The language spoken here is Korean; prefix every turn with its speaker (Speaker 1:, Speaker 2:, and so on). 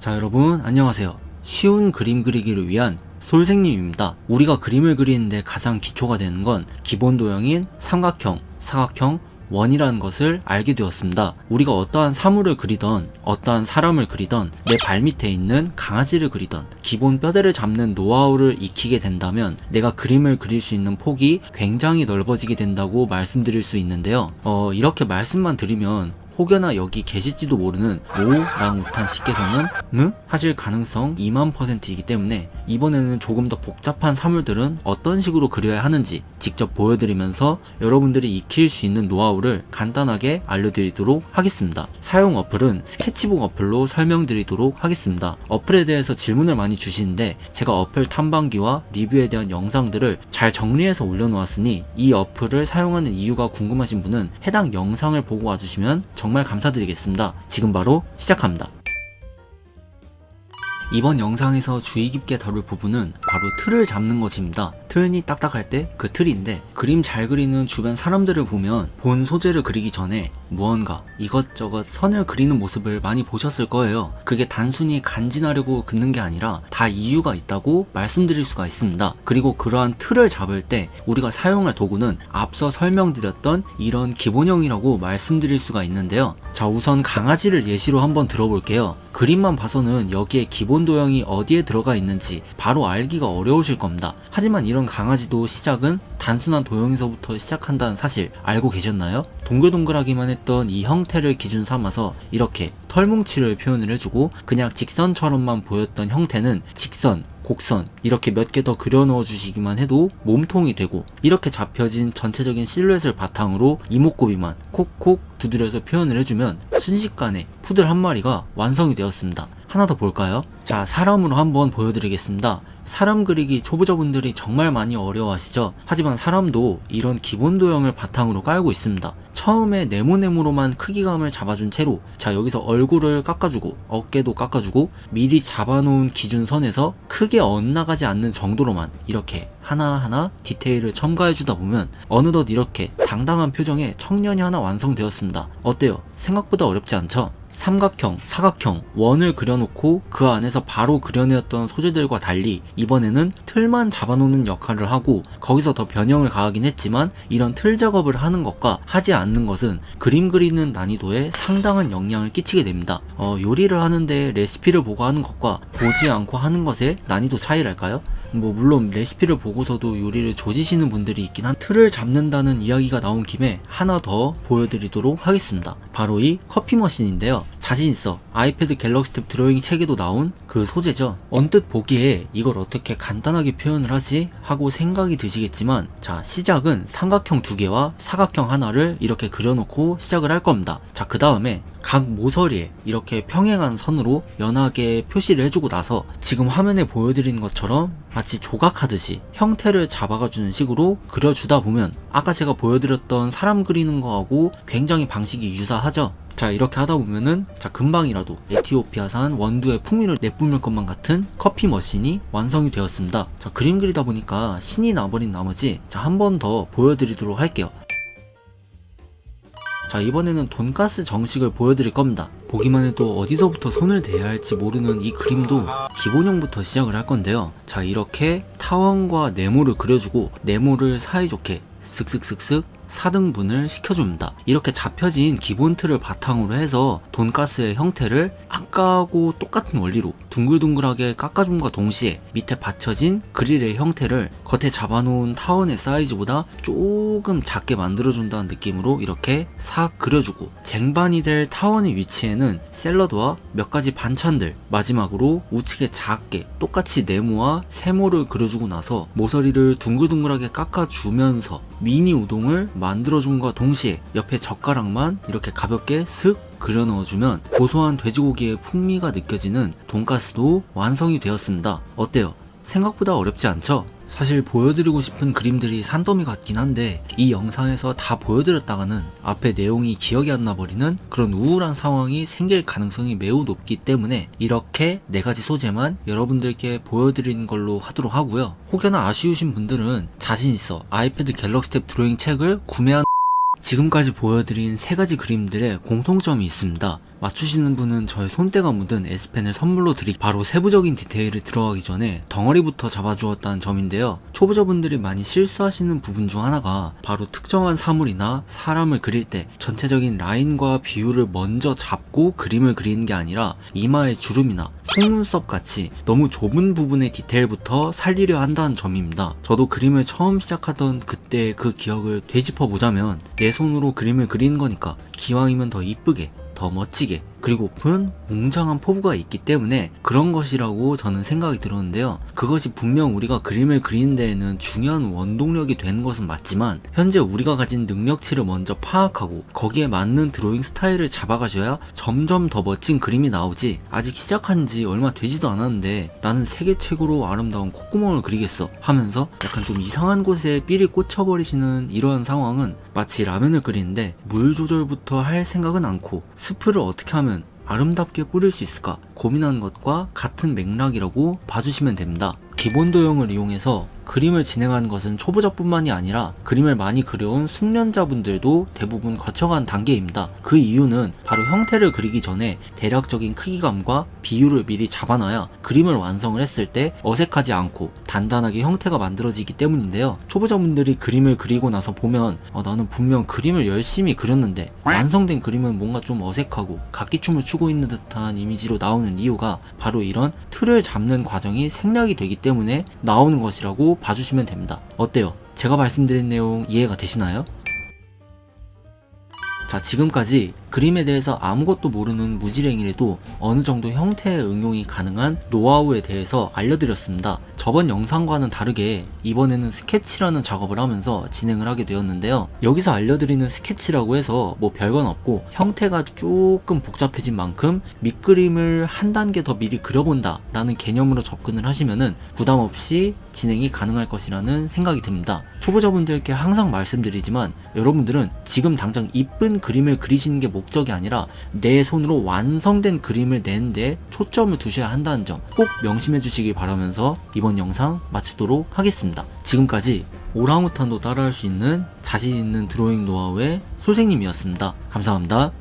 Speaker 1: 자, 여러분 안녕하세요. 쉬운 그림 그리기를 위한 솔생님입니다. 우리가 그림을 그리는데 가장 기초가 되는 건 기본 도형인 삼각형, 사각형, 원이라는 것을 알게 되었습니다. 우리가 어떠한 사물을 그리던 어떠한 사람을 그리던 내 발밑에 있는 강아지를 그리던 기본 뼈대를 잡는 노하우를 익히게 된다면 내가 그림을 그릴 수 있는 폭이 굉장히 넓어지게 된다고 말씀드릴 수 있는데요. 이렇게 말씀만 드리면 혹여나 여기 계실지도 모르는 오랑우탄 씨께서는 하실 가능성 20000%이기 때문에 이번에는 조금 더 복잡한 사물들은 어떤 식으로 그려야 하는지 직접 보여드리면서 여러분들이 익힐 수 있는 노하우를 간단하게 알려드리도록 하겠습니다. 사용 어플은 스케치북 어플로 설명드리도록 하겠습니다. 어플에 대해서 질문을 많이 주시는데 제가 어플 탐방기와 리뷰에 대한 영상들을 잘 정리해서 올려놓았으니 이 어플을 사용하는 이유가 궁금하신 분은 해당 영상을 보고 와주시면 정말 감사드리겠습니다. 지금 바로 시작합니다. 이번 영상에서 주의 깊게 다룰 부분은 바로 틀을 잡는 것입니다. 틀이 딱딱할 때 그 틀인데 그림 잘 그리는 주변 사람들을 보면 본 소재를 그리기 전에 무언가 이것저것 선을 그리는 모습을 많이 보셨을 거예요. 그게 단순히 간지나려고 긋는 게 아니라 다 이유가 있다고 말씀드릴 수가 있습니다. 그리고 그러한 틀을 잡을 때 우리가 사용할 도구는 앞서 설명드렸던 이런 기본형이라고 말씀드릴 수가 있는데요. 자, 우선 강아지를 예시로 한번 들어볼게요. 그림만 봐서는 여기에 기본 도형이 어디에 들어가 있는지 바로 알기가 어려우실 겁니다. 하지만 이런 강아지도 시작은 단순한 도형에서부터 시작한다는 사실 알고 계셨나요? 동글동글하기만 했던 이 형태를 기준 삼아서 이렇게 털뭉치를 표현을 해주고 그냥 직선처럼만 보였던 형태는 직선, 곡선 이렇게 몇 개 더 그려 넣어 주시기만 해도 몸통이 되고 이렇게 잡혀진 전체적인 실루엣을 바탕으로 이목구비만 콕콕 두드려서 표현을 해주면 순식간에 푸들 한 마리가 완성이 되었습니다. 하나 더 볼까요? 자, 사람으로 한번 보여드리겠습니다. 사람 그리기 초보자분들이 정말 많이 어려워하시죠? 하지만 사람도 이런 기본 도형을 바탕으로 깔고 있습니다. 처음에 네모네모로만 크기감을 잡아준 채로 자, 여기서 얼굴을 깎아주고 어깨도 깎아주고 미리 잡아놓은 기준선에서 크게 엇나가지 않는 정도로만 이렇게 하나하나 디테일을 첨가해주다 보면 어느덧 이렇게 당당한 표정의 청년이 하나 완성되었습니다. 어때요? 생각보다 어렵지 않죠? 삼각형, 사각형, 원을 그려놓고 그 안에서 바로 그려내었던 소재들과 달리 이번에는 틀만 잡아놓는 역할을 하고 거기서 더 변형을 가하긴 했지만 이런 틀 작업을 하는 것과 하지 않는 것은 그림 그리는 난이도에 상당한 영향을 끼치게 됩니다. 요리를 하는데 레시피를 보고 하는 것과 보지 않고 하는 것의 난이도 차이랄까요? 물론 레시피를 보고서도 요리를 조지시는 분들이 있긴 한 틀을 잡는다는 이야기가 나온 김에 하나 더 보여드리도록 하겠습니다. 바로 이 커피 머신인데요. 자신있어 아이패드 갤럭시 탭 드로잉 책에도 나온 그 소재죠. 언뜻 보기에 이걸 어떻게 간단하게 표현을 하지? 하고 생각이 드시겠지만 자, 시작은 삼각형 2개와 사각형 하나를 이렇게 그려놓고 시작을 할 겁니다. 자, 그 다음에 각 모서리에 이렇게 평행한 선으로 연하게 표시를 해주고 나서 지금 화면에 보여드리는 것처럼 마치 조각하듯이 형태를 잡아가주는 식으로 그려주다 보면 아까 제가 보여드렸던 사람 그리는 거하고 굉장히 방식이 유사하죠. 자, 이렇게 하다 보면은 자, 금방이라도 에티오피아산 원두의 풍미를 내뿜을 것만 같은 커피 머신이 완성이 되었습니다. 자, 그림 그리다 보니까 신이 나버린 나머지 자, 한 번 더 보여드리도록 할게요. 자, 이번에는 돈가스 정식을 보여드릴 겁니다. 보기만 해도 어디서부터 손을 대야 할지 모르는 이 그림도 기본형부터 시작을 할 건데요. 자, 이렇게 타원과 네모를 그려주고 네모를 사이좋게 슥슥슥슥 4등분을 시켜줍니다. 이렇게 잡혀진 기본 틀을 바탕으로 해서 돈가스의 형태를 아까하고 똑같은 원리로 둥글둥글하게 깎아줌과 동시에 밑에 받쳐진 그릴의 형태를 겉에 잡아놓은 타원의 사이즈보다 조금 작게 만들어준다는 느낌으로 이렇게 싹 그려주고 쟁반이 될 타원의 위치에는 샐러드와 몇 가지 반찬들 마지막으로 우측에 작게 똑같이 네모와 세모를 그려주고 나서 모서리를 둥글둥글하게 깎아주면서 미니 우동을 만들어준과 동시에 옆에 젓가락만 이렇게 가볍게 슥 그려 넣어주면 고소한 돼지고기의 풍미가 느껴지는 돈가스도 완성이 되었습니다. 어때요? 생각보다 어렵지 않죠? 사실 보여드리고 싶은 그림들이 산더미 같긴 한데 이 영상에서 다 보여드렸다가는 앞에 내용이 기억이 안 나버리는 그런 우울한 상황이 생길 가능성이 매우 높기 때문에 이렇게 4가지 소재만 여러분들께 보여드리는 걸로 하도록 하고요. 혹여나 아쉬우신 분들은 자신있어 아이패드 갤럭시 탭 드로잉 책을 구매한 지금까지 보여드린 3가지 그림들의 공통점이 있습니다. 맞추시는 분은 저의 손때가 묻은 S펜을 선물로 드리기, 바로 세부적인 디테일을 들어가기 전에 덩어리부터 잡아주었다는 점인데요. 초보자분들이 많이 실수하시는 부분 중 하나가 바로 특정한 사물이나 사람을 그릴 때 전체적인 라인과 비율을 먼저 잡고 그림을 그리는 게 아니라 이마의 주름이나 속눈썹 같이 너무 좁은 부분의 디테일부터 살리려 한다는 점입니다. 저도 그림을 처음 시작하던 그때의 그 기억을 되짚어 보자면 내 손으로 그림을 그리는 거니까 기왕이면 더 이쁘게, 더 멋지게, 그리고픈 웅장한 포부가 있기 때문에 그런 것이라고 저는 생각이 들었는데요. 그것이 분명 우리가 그림을 그리는 데에는 중요한 원동력이 되는 것은 맞지만 현재 우리가 가진 능력치를 먼저 파악하고 거기에 맞는 드로잉 스타일을 잡아가셔야 점점 더 멋진 그림이 나오지, 아직 시작한 지 얼마 되지도 않았는데 나는 세계 최고로 아름다운 콧구멍을 그리겠어 하면서 약간 좀 이상한 곳에 삘이 꽂혀버리시는 이러한 상황은 마치 라면을 끓이는데 물 조절부터 할 생각은 않고 스프를 어떻게 하면 아름답게 뿌릴 수 있을까 고민하는 것과 같은 맥락이라고 봐주시면 됩니다. 기본 도형을 이용해서 그림을 진행하는 것은 초보자뿐만이 아니라 그림을 많이 그려온 숙련자분들도 대부분 거쳐간 단계입니다. 그 이유는 바로 형태를 그리기 전에 대략적인 크기감과 비율을 미리 잡아놔야 그림을 완성을 했을 때 어색하지 않고 단단하게 형태가 만들어지기 때문인데요. 초보자분들이 그림을 그리고 나서 보면 나는 분명 그림을 열심히 그렸는데 완성된 그림은 뭔가 좀 어색하고 각기춤을 추고 있는 듯한 이미지로 나오는 이유가 바로 이런 틀을 잡는 과정이 생략이 되기 때문에 나오는 것이라고 봐주시면 됩니다. 어때요? 제가 말씀드린 내용 이해가 되시나요? 자, 지금까지 그림에 대해서 아무것도 모르는 무지랭이라도 어느 정도 형태의 응용이 가능한 노하우에 대해서 알려드렸습니다. 저번 영상과는 다르게 이번에는 스케치라는 작업을 하면서 진행을 하게 되었는데요. 여기서 알려드리는 스케치라고 해서 뭐 별건 없고 형태가 조금 복잡해진 만큼 밑그림을 한 단계 더 미리 그려본다 라는 개념으로 접근을 하시면은 부담 없이 진행이 가능할 것이라는 생각이 듭니다. 초보자분들께 항상 말씀드리지만 여러분들은 지금 당장 이쁜 그림을 그리시는 게 목적이 아니라 내 손으로 완성된 그림을 내는데 초점을 두셔야 한다는 점 꼭 명심해 주시길 바라면서 이번 영상 마치도록 하겠습니다. 지금까지 오랑우탄도 따라할 수 있는 자신 있는 드로잉 노하우의 솔생님이었습니다. 감사합니다.